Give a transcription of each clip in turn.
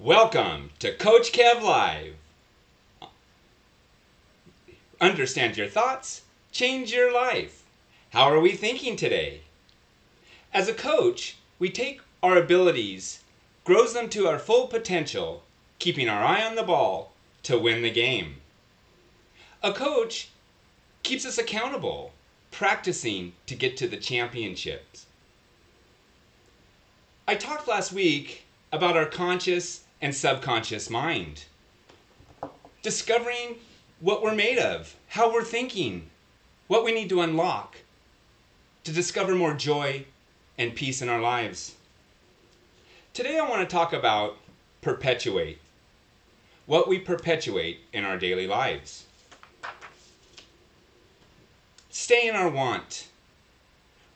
Welcome to KoachKev Live. Understand your thoughts, change your life. How are we thinking today? As a coach, we take our abilities, grows them to our full potential, keeping our eye on the ball to win the game. A coach keeps us accountable, practicing to get to the championships. I talked last week about our conscious and subconscious mind. Discovering what we're made of, how we're thinking, what we need to unlock to discover more joy and peace in our lives. Today I want to talk about perpetuate, what we perpetuate in our daily lives. Stay in our want.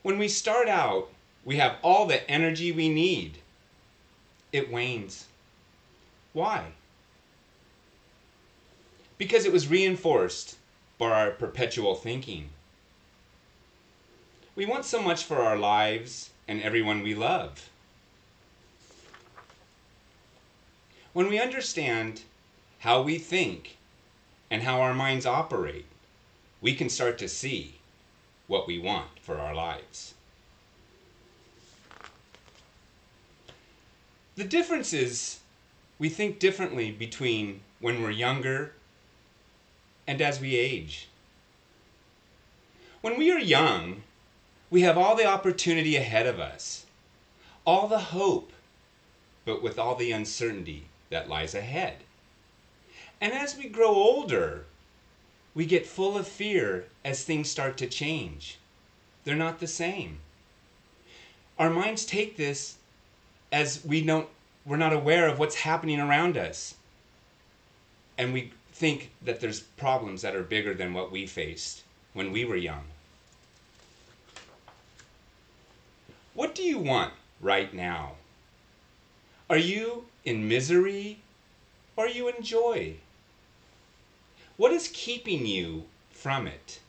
When we start out, we have all the energy we need. It wanes. Why? Because it was reinforced by our perpetual thinking. We want so much for our lives and everyone we love. When we understand how we think and how our minds operate, we can start to see what we want for our lives. The difference is we think differently between when we're younger and as we age. When we are young, we have all the opportunity ahead of us, all the hope, but with all the uncertainty that lies ahead. And as we grow older, we get full of fear as things start to change. They're not the same. Our minds take this as we're not aware of what's happening around us. And we think that there's problems that are bigger than what we faced when we were young. What do you want right now? Are you in misery or are you in joy? What is keeping you from it?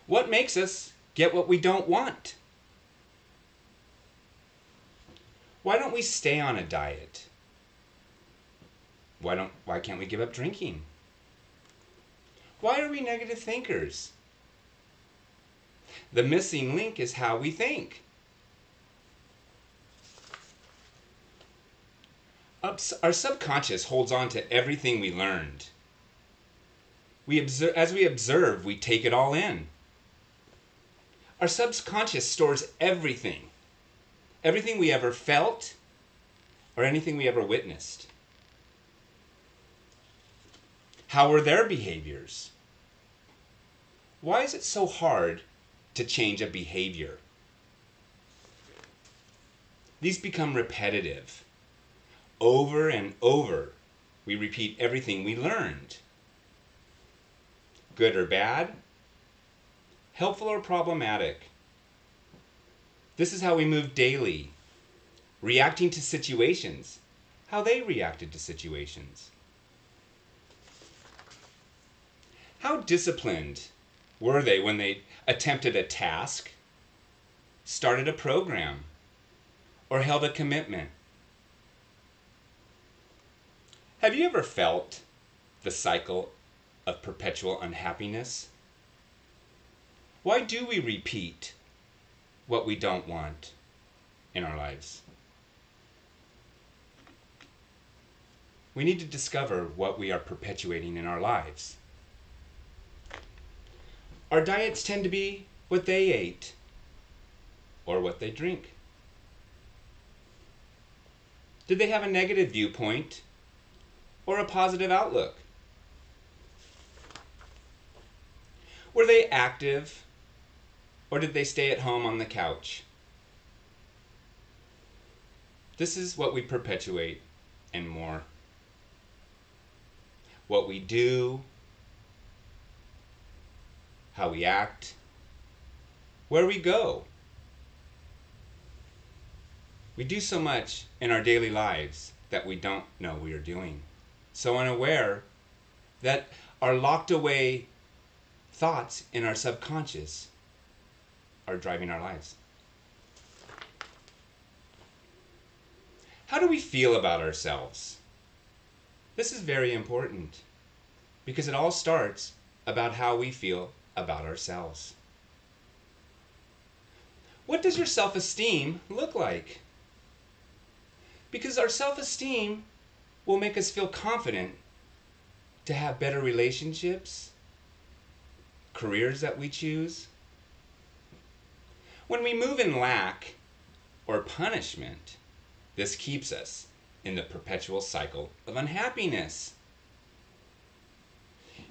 What makes us get what we don't want? Why don't we stay on a diet? Why can't we give up drinking? Why are we negative thinkers? The missing link is how we think. Our subconscious holds on to everything we learned. As we observe, we take it all in. Our subconscious stores everything we ever felt or anything we ever witnessed. How were their behaviors? Why is it so hard to change a behavior? These become repetitive. Over and over, we repeat everything we learned. Good or bad? Helpful or problematic? This is how we move daily, reacting to situations, how they reacted to situations. How disciplined were they when they attempted a task, started a program, or held a commitment? Have you ever felt the cycle of perpetual unhappiness? Why do we repeat what we don't want in our lives? We need to discover what we are perpetuating in our lives. Our diets tend to be what they ate or what they drink. Did they have a negative viewpoint or a positive outlook? Were they active or did they stay at home on the couch? This is what we perpetuate and more. What we do, how we act, where we go. We do so much in our daily lives that we don't know we are doing. So unaware that our locked away thoughts in our subconscious are driving our lives. How do we feel about ourselves? This is very important because it all starts about how we feel about ourselves. What does your self-esteem look like? Because our self-esteem will make us feel confident to have better relationships, careers that we choose. When we move in lack or punishment, this keeps us in the perpetual cycle of unhappiness.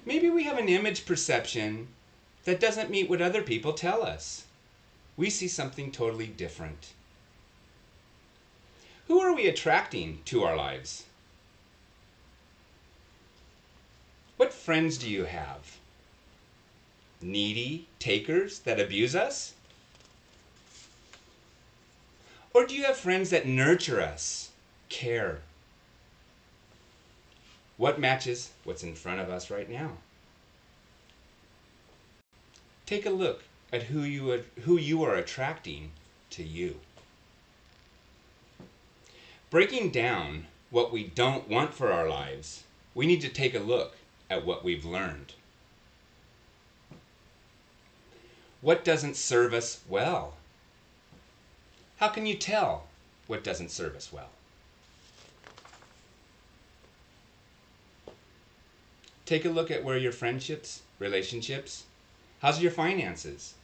Maybe we have an image perception that doesn't meet what other people tell us. We see something totally different. Who are we attracting to our lives? What friends do you have? Needy takers that abuse us? Or do you have friends that nurture us, care? What matches what's in front of us right now? Take a look at who you are attracting to you. Breaking down what we don't want for our lives, we need to take a look at what we've learned. What doesn't serve us well? How can you tell what doesn't serve us well? Take a look at where your friendships, relationships, how's your finances?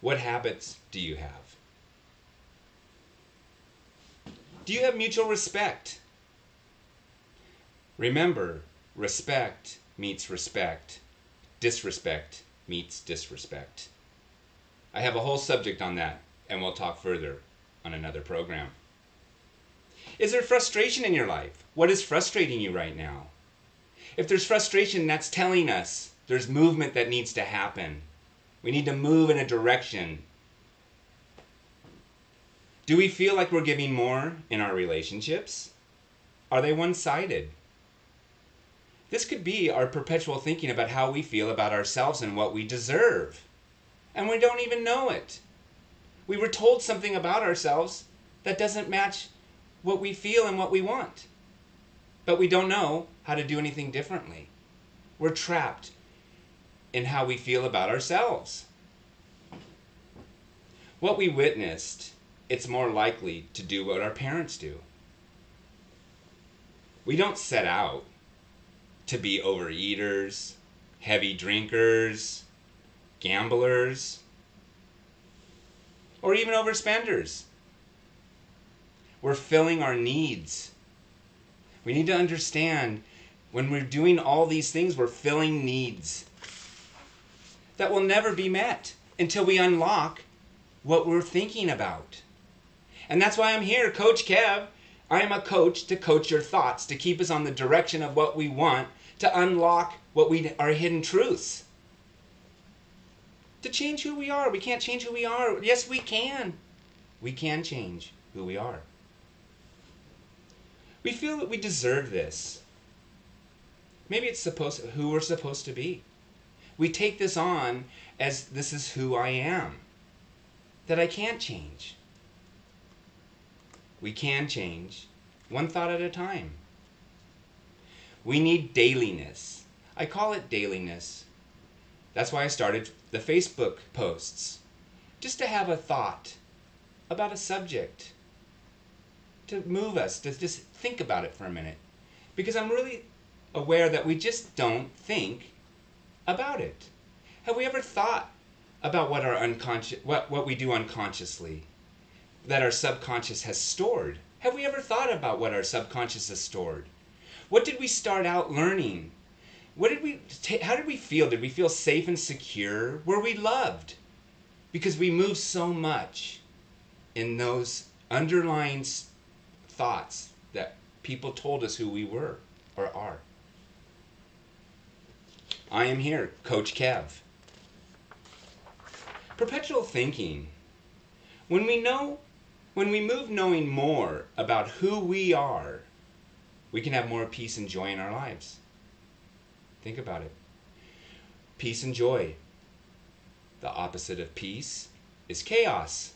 What habits do you have? Do you have mutual respect? Remember, respect meets respect. Disrespect meets disrespect. I have a whole subject on that, and we'll talk further on another program. Is there frustration in your life? What is frustrating you right now? If there's frustration, that's telling us there's movement that needs to happen. We need to move in a direction. Do we feel like we're giving more in our relationships? Are they one-sided? This could be our perpetual thinking about how we feel about ourselves and what we deserve. And we don't even know it. We were told something about ourselves that doesn't match what we feel and what we want. But we don't know how to do anything differently. We're trapped in how we feel about ourselves. What we witnessed, it's more likely to do what our parents do. We don't set out to be overeaters, heavy drinkers, gamblers, or even overspenders. We're filling our needs. We need to understand when we're doing all these things, we're filling needs that will never be met until we unlock what we're thinking about. And that's why I'm here, Coach Kev. I am a coach to coach your thoughts, to keep us on the direction of what we want, to unlock our hidden truths. To change who we are. We can't change who we are. Yes, we can. We can change who we are. We feel that we deserve this. Maybe it's who we're supposed to be. We take this on as this is who I am. That I can't change. We can change one thought at a time. We need dailiness. I call it dailiness. That's why I started the Facebook posts. Just to have a thought about a subject. To move us, to just think about it for a minute. Because I'm really aware that we just don't think about it. Have we ever thought about what our what we do unconsciously, that our subconscious has stored? Have we ever thought about what our subconscious has stored? What did we start out learning? How did we feel? Did we feel safe and secure? Were we loved? Because we moved so much in those underlying thoughts that people told us who we were or are. I am here, Coach Kev. Perpetual thinking. When we move knowing more about who we are, we can have more peace and joy in our lives. Think about it. Peace and joy. The opposite of peace is chaos.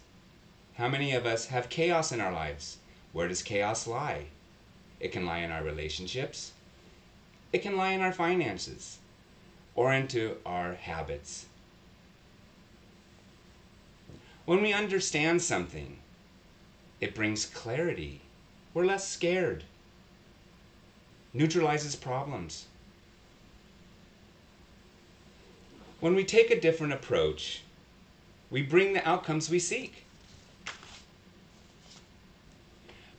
How many of us have chaos in our lives? Where does chaos lie? It can lie in our relationships. It can lie in our finances or into our habits. When we understand something, it brings clarity. We're less scared. Neutralizes problems. When we take a different approach, we bring the outcomes we seek.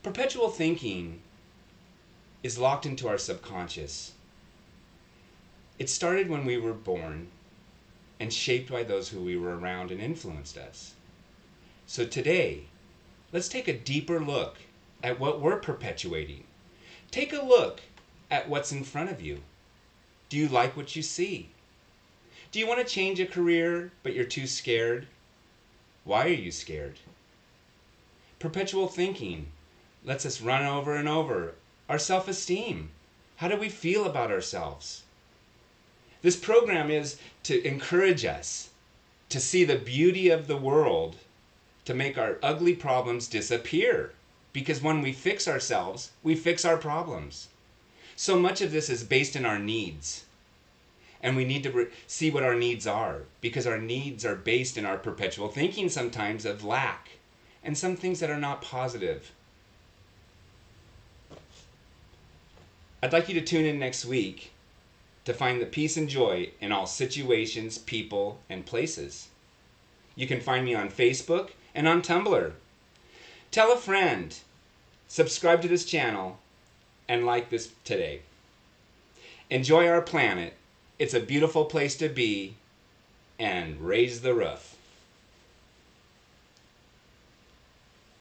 Perpetual thinking is locked into our subconscious. It started when we were born and shaped by those who we were around and influenced us. So today, let's take a deeper look at what we're perpetuating. Take a look at what's in front of you. Do you like what you see? Do you want to change a career, but you're too scared? Why are you scared? Perpetual thinking lets us run over and over our self-esteem. How do we feel about ourselves? This program is to encourage us to see the beauty of the world, to make our ugly problems disappear. Because when we fix ourselves, we fix our problems. So much of this is based in our needs. And we need to see what our needs are, because our needs are based in our perpetual thinking sometimes of lack and some things that are not positive. I'd like you to tune in next week to find the peace and joy in all situations, people, and places. You can find me on Facebook and on Tumblr. Tell a friend, subscribe to this channel, and like this today. Enjoy our planet. It's a beautiful place to be, and raise the roof.